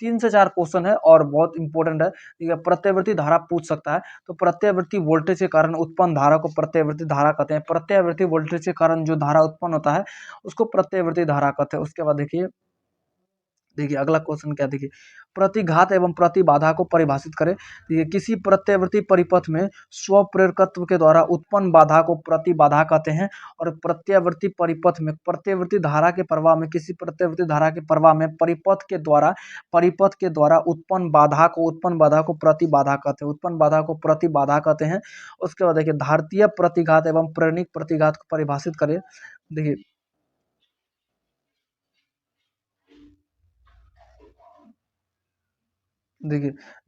3 से 4 क्वेश्चन है और बहुत इंपॉर्टेंट है। ठीक है, प्रत्यावर्ती धारा पूछ सकता है। तो प्रत्यावर्ती वोल्टेज के कारण उत्पन्न धारा को प्रत्यावर्ती धारा कहते हैं। प्रत्यावर्ती वोल्टेज के कारण जो धारा उत्पन्न होता है उसको प्रत्यावर्ती धारा कहते हैं। उसके बाद देखिए अगला क्वेश्चन क्या, देखिए प्रतिघात एवं प्रतिबाधा को परिभाषित करें। देखिए किसी प्रत्यावर्ती परिपथ में स्वप्रेरकत्व के द्वारा उत्पन्न बाधा को प्रतिबाधा कहते हैं और प्रत्यावर्ती परिपथ में प्रत्यावर्ती धारा के प्रवाह में किसी प्रत्यावर्ती धारा के प्रवाह में परिपथ के द्वारा उत्पन्न बाधा को प्रतिबाधा कहते हैं। उसके बाद देखिए धारतीय प्रतिघात एवं प्रेरणिक प्रतिघात को परिभाषित करें। देखिए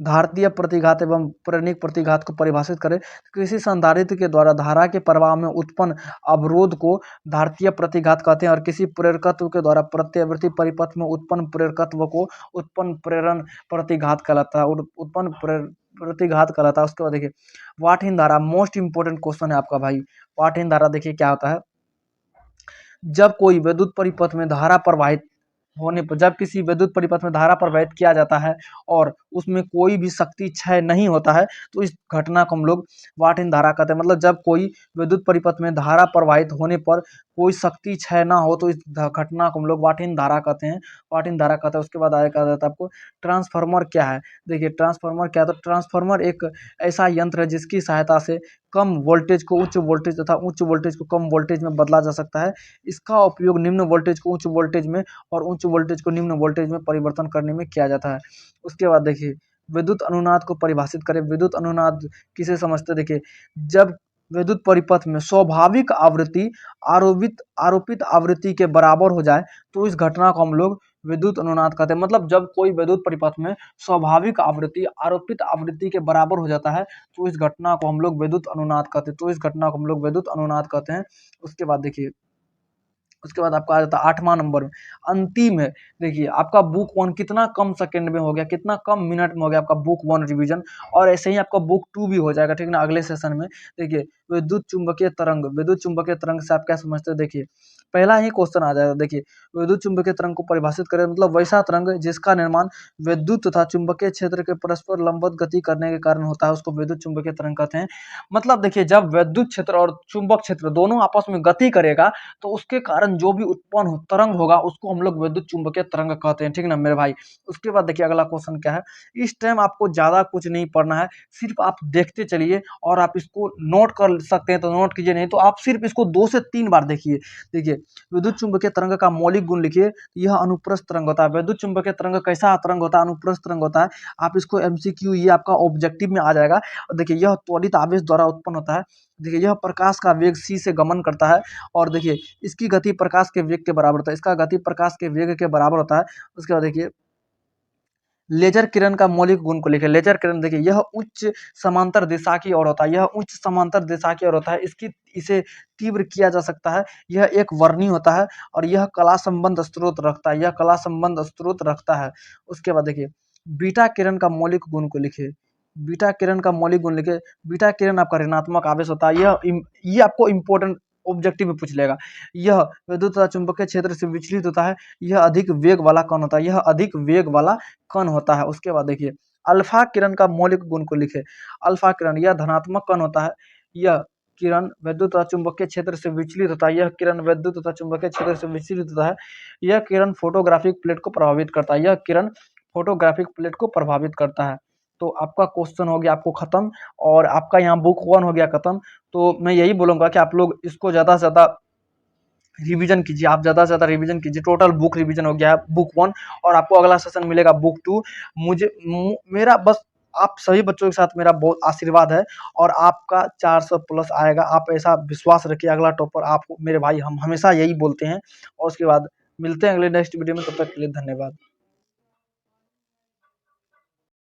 धारतीय प्रतिघात एवं प्रेरणिक प्रतिघात को परिभाषित करें। किसी संधारित्र के द्वारा धारा के प्रवाह में उत्पन्न अवरोध को धारतीय प्रतिघात कहते हैं और किसी प्रेरकत्व के द्वारा प्रत्यावर्ती परिपथ में उत्पन्न प्रेरकत्व को उत्पन्न प्रेरण प्रतिघात कहलाता है। उसके बाद देखिए वाटहीन धारा, मोस्ट इंपोर्टेंट क्वेश्चन है आपका भाई। वाटहीन धारा देखिए क्या होता है। जब कोई विद्युत परिपथ में धारा प्रवाहित होने पर, जब किसी विद्युत परिपथ में धारा प्रवाहित किया जाता है और उसमें कोई भी शक्ति क्षय नहीं होता है तो इस घटना को हम लोग वाटहीन धारा कहते हैं। मतलब जब कोई विद्युत परिपथ में धारा प्रवाहित होने पर कोई शक्ति क्षय ना हो तो इस घटना को हम लोग वाटहीन धारा कहते हैं। उसके बाद आगे कहा जाता है आपको ट्रांसफार्मर क्या है। देखिए ट्रांसफार्मर क्या है, तो ट्रांसफार्मर एक ऐसा यंत्र है जिसकी सहायता से कम वोल्टेज को उच्च वोल्टेज तथा उच्च वोल्टेज को कम वोल्टेज में बदला जा सकता है। इसका उपयोग निम्न वोल्टेज को उच्च वोल्टेज में और उच्च वोल्टेज को निम्न वोल्टेज में परिवर्तन करने में किया जाता है। उसके बाद देखिए विद्युत अनुनाद को परिभाषित करें। विद्युत अनुनाद किसे समझते हैं, देखिए जब विद्युत परिपथ में स्वाभाविक आवृत्ति आरोपित आवृत्ति के बराबर हो जाए तो इस घटना को हम लोग विद्युत अनुनाद कहते हैं। मतलब जब कोई विद्युत परिपथ में स्वाभाविक आवृत्ति आरोपित आवृत्ति के बराबर हो जाता है तो इस घटना को हम लोग विद्युत अनुनाद कहते हैं। उसके बाद आपका आ जाता है 8वां नंबर में, अंतिम है। देखिए आपका बुक 1 कितना कम सेकंड में हो गया, कितना कम मिनट में हो गया आपका बुक 1 रिवीजन, और ऐसे ही आपका बुक 2 भी हो जाएगा, ठीक ना, अगले सेशन में। देखिए विद्युत चुंबकीय तरंग से आप क्या समझते हैं। देखिए पहला ही क्वेश्चन आ जाएगा। देखिए विद्युत चुंबकीय तरंग को परिभाषित करें। मतलब वैसा तरंग जिसका निर्माण विद्युत तथा चुंबकीय क्षेत्र के परस्पर लंबवत गति करने के कारण होता है उसको विद्युत चुंबकीय तरंग कहते हैं। मतलब देखिए जब विद्युत क्षेत्र और चुंबक क्षेत्र दोनों आपस में गति करेगा तो उसके कारण जो भी उत्पन्न तरंग होगा उसको हम लोग विद्युत चुंबकीय तरंग कहते हैं, ठीक ना मेरे भाई। उसके बाद देखिए अगला क्वेश्चन क्या है। इस टाइम आपको ज्यादा कुछ नहीं पढ़ना है, सिर्फ आप देखते चलिए और आप इसको नोट कर सकते हैं तो नोट कीजिए, नहीं तो आप सिर्फ इसको 2 से 3 बार देखिए। देखिए विद्युत चुंबकीय तरंग का मौलिक गुण लिखिए, यह अनुप्रस्थ तरंग होता है। विद्युत चुंबकीय तरंग कैसा तरंग होता है, अनुप्रस्थ तरंग होता है। आप इसको एमसीक्यू, ये आपका ऑब्जेक्टिव में आ जाएगा। देखिए यह त्वरित आवेश द्वारा उत्पन्न होता है। देखिए यह प्रकाश का वेग c से गमन करता है और देखिए इसकी गति प्रकाश के वेग के बराबर होता है, इसका गति प्रकाश के वेग के बराबर होता है। उसके बाद देखिए लेजर किरण का मौलिक गुण को लिखें। लेजर किरण देखिए, यह उच्च समांतर दिशा की ओर होता है, यह उच्च समांतर दिशा की ओर होता है, इसे तीव्र किया जा सकता है, यह एक वर्णी होता है और यह कला संबंध स्रोत रखता है, यह कला संबंध स्रोत रखता है। उसके बाद देखिए, बीटा किरण का मौलिक गुण को लिखिए। बीटा किरण का मौलिक गुण लिखिए। बीटा किरण आपका ऋणात्मक आवेश होता है, ये आपको इंपॉर्टेंट ऑब्जेक्टिव में पूछ लेगा। यह विद्युत तथा चुंबकीय क्षेत्र से विचलित होता है, यह अधिक वेग वाला कण होता है, यह अधिक वेग वाला कण होता है। उसके बाद देखिए, अल्फा किरण का मौलिक गुण को लिखे। अल्फा किरण यह धनात्मक कण होता है, यह किरण विद्युत तथा चुंबकीय क्षेत्र से विचलित होता है, यह किरण विद्युत तथा चुंबकीय क्षेत्र से विचलित होता है, यह किरण फोटोग्राफिक प्लेट को प्रभावित करता है, यह किरण फोटोग्राफिक प्लेट को प्रभावित करता है। तो आपका क्वेश्चन हो गया आपको खत्म, और आपका यहाँ बुक 1 हो गया खत्म। तो मैं यही बोलूँगा कि आप लोग इसको ज़्यादा से ज़्यादा रिवीजन कीजिए, आप ज़्यादा से ज़्यादा रिवीजन कीजिए। टोटल बुक रिवीजन हो गया है बुक 1, और आपको अगला सेशन मिलेगा बुक 2। मेरा बस आप सभी बच्चों के साथ मेरा बहुत आशीर्वाद है, और आपका 400 प्लस आएगा। आप ऐसा विश्वास रखिए, अगला टॉपर आप मेरे भाई, हम हमेशा यही बोलते हैं। और उसके बाद मिलते हैं अगले नेक्स्ट वीडियो में, तब तक के लिए धन्यवाद।